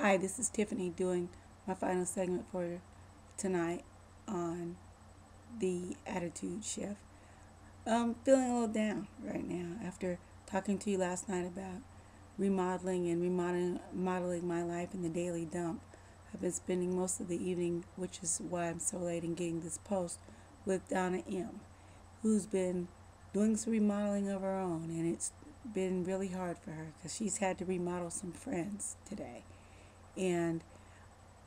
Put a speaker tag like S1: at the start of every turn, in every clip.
S1: Hi, this is Tiffany doing my final segment for tonight on the attitude shift. I'm feeling a little down right now after talking to you last night about remodeling and remodeling my life in the daily dump. I've been spending most of the evening, which is why I'm so late in getting this post, with Donna M, who's been doing some remodeling of her own, and it's been really hard for her because she's had to remodel some friends today. And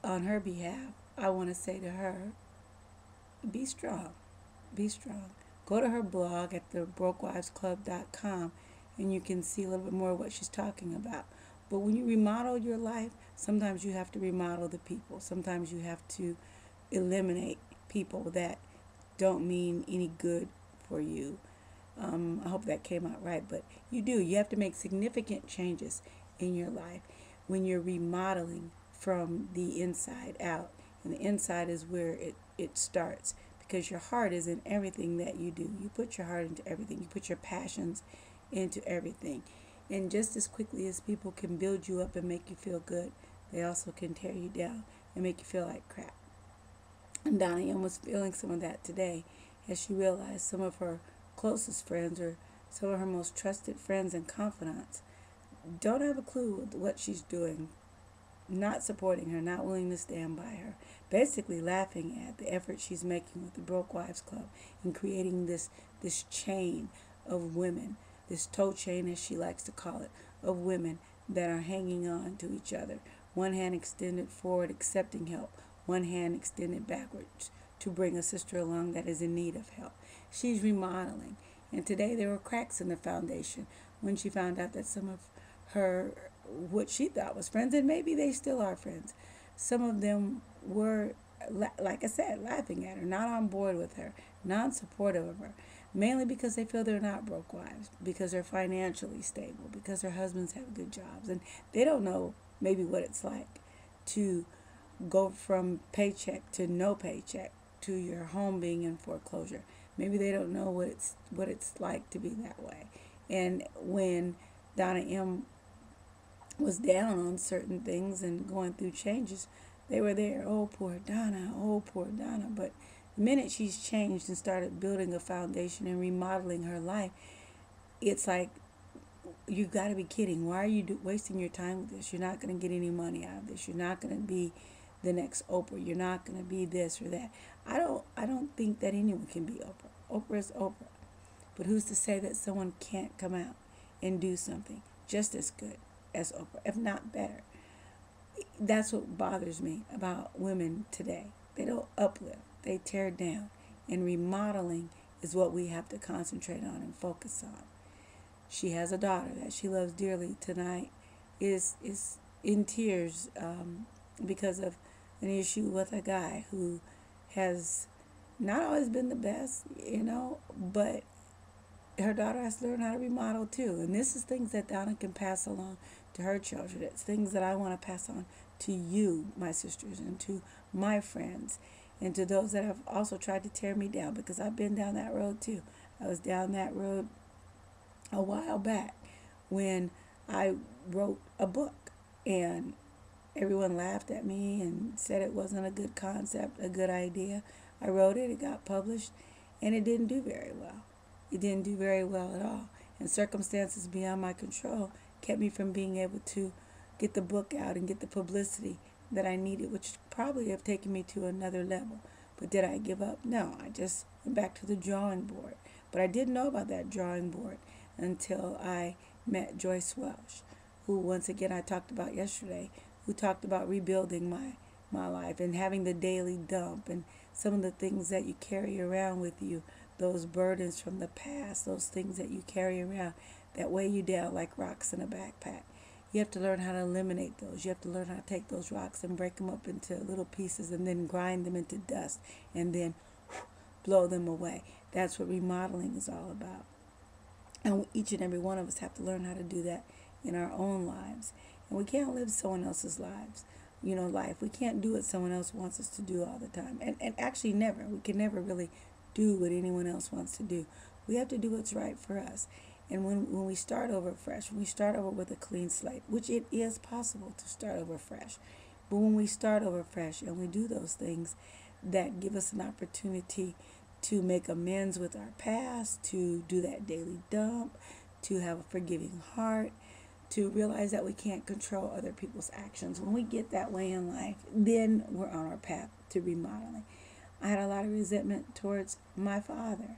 S1: on her behalf, I want to say to her, be strong. Be strong. Go to her blog at thebrokewivesclub.com and you can see a little bit more of what she's talking about. But when you remodel your life, sometimes you have to remodel the people. Sometimes you have to eliminate people that don't mean any good for you. I hope that came out right, but you do. You have to make significant changes in your life when you're remodeling from the inside out. And the inside is where it starts because your heart is in everything that you do. You put your heart into everything, you put your passions into everything. And just as quickly as people can build you up and make you feel good, they also can tear you down and make you feel like crap. And Donna M was feeling some of that today as she realized some of her closest friends or some of her most trusted friends and confidants don't have a clue what she's doing, not supporting her, not willing to stand by her, basically laughing at the effort she's making with the Broke Wives Club and creating this chain of women, this toe chain as she likes to call it, of women that are hanging on to each other, one hand extended forward accepting help, one hand extended backwards to bring a sister along that is in need of help. She's remodeling, and today there were cracks in the foundation when she found out that some of her, what she thought was friends, and maybe they still are friends, some of them were, like I said, laughing at her, not on board with her, non-supportive of her, mainly because they feel they're not broke wives, because they're financially stable, because their husbands have good jobs, and they don't know maybe what it's like to go from paycheck to no paycheck, to your home being in foreclosure. Maybe they don't know what it's like to be that way. And when Donna M was down on certain things and going through changes, they were there. Oh, poor Donna. Oh, poor Donna. But the minute she's changed and started building a foundation and remodeling her life, it's like, you got to be kidding. Why are you wasting your time with this? You're not going to get any money out of this. You're not going to be the next Oprah. You're not going to be this or that. I don't think that anyone can be Oprah. Oprah is Oprah. But who's to say that someone can't come out and do something just as good as Oprah, if not better? That's what bothers me about women today. They don't uplift. They tear down. And remodeling is what we have to concentrate on and focus on. She has a daughter that she loves dearly. Tonight is in tears because of an issue with a guy who has not always been the best, but her daughter has to learn how to remodel too. And this is things that Donna can pass along to her children. It's things that I want to pass on to you, my sisters, and to my friends, and to those that have also tried to tear me down, because I've been down that road too. I was down that road a while back when I wrote a book and everyone laughed at me and said it wasn't a good concept, a good idea. I wrote it, it got published, and it didn't do very well. It didn't do very well at all. And circumstances beyond my control kept me from being able to get the book out and get the publicity that I needed, which probably have taken me to another level. But did I give up? No, I just went back to the drawing board. But I didn't know about that drawing board until I met Joyce Welsh, who once again I talked about yesterday, who talked about rebuilding my life and having the daily dump and some of the things that you carry around with you, those burdens from the past, those things that you carry around that weigh you down like rocks in a backpack. You have to learn how to eliminate those. You have to learn how to take those rocks and break them up into little pieces and then grind them into dust and then blow them away. That's what remodeling is all about. And each and every one of us have to learn how to do that in our own lives. And we can't live someone else's life. We can't do what someone else wants us to do all the time. And actually never. We can never really do what anyone else wants to do. We have to do what's right for us. And when we start over fresh, when we start over with a clean slate, which it is possible to start over fresh, but when we start over fresh and we do those things that give us an opportunity to make amends with our past, to do that daily dump, to have a forgiving heart, to realize that we can't control other people's actions. When we get that way in life, then we're on our path to remodeling. I had a lot of resentment towards my father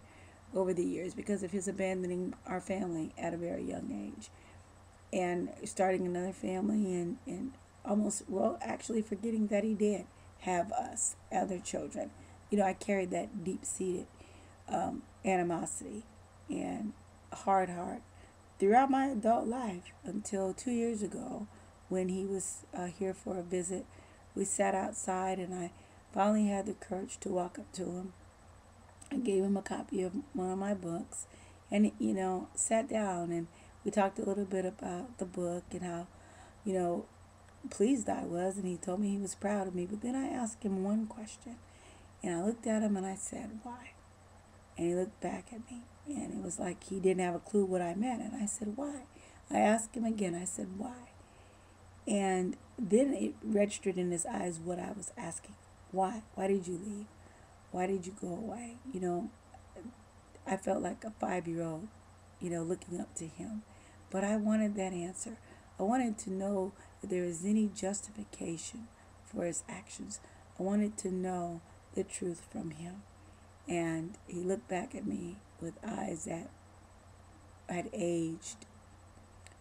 S1: over the years because of his abandoning our family at a very young age and starting another family and almost, well, actually forgetting that he did have us, other children. You know, I carried that deep-seated animosity and hard heart throughout my adult life until 2 years ago when he was here for a visit. We sat outside and I finally had the courage to walk up to him. I gave him a copy of one of my books and, you know, sat down and we talked a little bit about the book and how, you know, pleased I was, and he told me he was proud of me. But then I asked him one question and I looked at him and I said, "Why?" And he looked back at me and it was like he didn't have a clue what I meant. And I said, "Why?" I asked him again. I said, "Why?" And then it registered in his eyes what I was asking. Why? Why did you leave? Why did you go away? You know, I felt like a 5-year-old, you know, looking up to him. But I wanted that answer. I wanted to know if there was any justification for his actions. I wanted to know the truth from him. And he looked back at me with eyes that had aged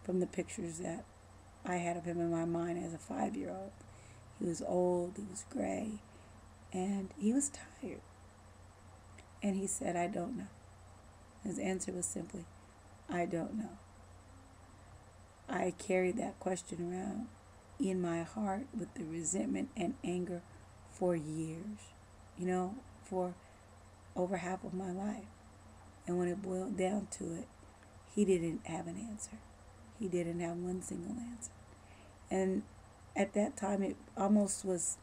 S1: from the pictures that I had of him in my mind as a 5-year-old. He was old, he was gray, and he was tired. And he said, "I don't know." His answer was simply, "I don't know." I carried that question around in my heart with the resentment and anger for years, you know, for over half of my life. And when it boiled down to it, he didn't have an answer. He didn't have one single answer. And at that time, it almost was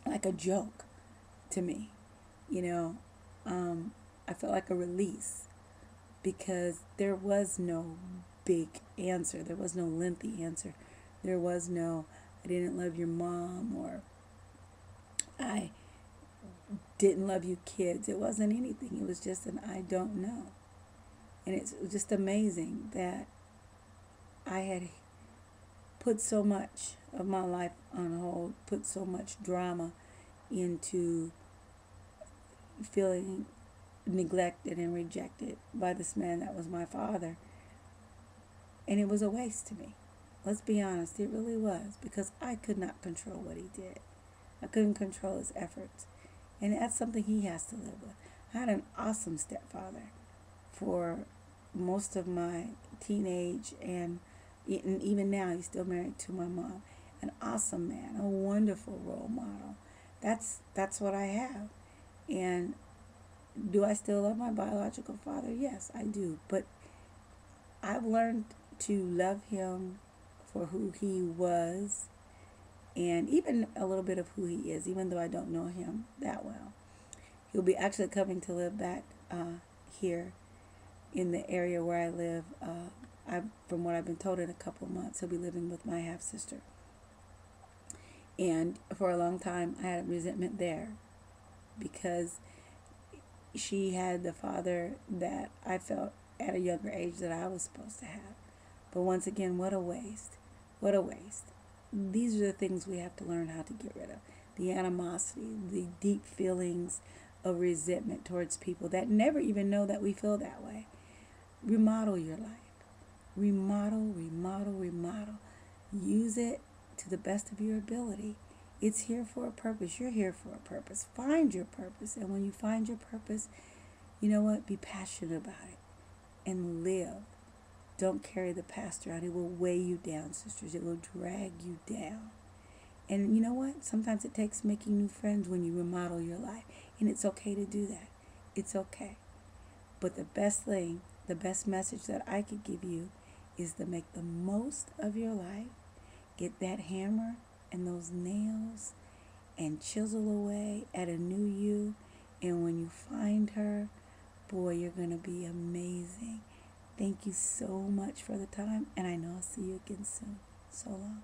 S1: like a joke to me, you know. I felt like a release because there was no big answer. There was no lengthy answer. There was no, "I didn't love your mom," or "I didn't love you kids." It wasn't anything. It was just an "I don't know." And it's just amazing that I had put so much of my life on hold, put so much drama into feeling neglected and rejected by this man that was my father. And it was a waste to me. Let's be honest, it really was, because I could not control what he did. I couldn't control his efforts. And that's something he has to live with. I had an awesome stepfather for most of my teenage and even now he's still married to my mom. An awesome man, a wonderful role model. That's what I have. And do I still love my biological father? Yes, I do. But I've learned to love him for who he was and even a little bit of who he is, even though I don't know him that well. He'll be actually coming to live back here in the area where I live. From what I've been told, in a couple of months, he'll be living with my half-sister. And for a long time, I had a resentment there because she had the father that I felt at a younger age that I was supposed to have. But once again, what a waste. What a waste. These are the things we have to learn how to get rid of. The animosity, the deep feelings of resentment towards people that never even know that we feel that way. Remodel your life. Remodel, remodel, remodel. Use it to the best of your ability. It's here for a purpose. You're here for a purpose. Find your purpose. And when you find your purpose, you know what? Be passionate about it and live. Don't carry the past around. It will weigh you down, sisters. It will drag you down. And you know what? Sometimes it takes making new friends when you remodel your life. And it's okay to do that. It's okay. But the best thing, the best message that I could give you is to make the most of your life. Get that hammer and those nails and chisel away at a new you. And when you find her, boy, you're going to be amazing. Thank you so much for the time, and I know I'll see you again soon. So long.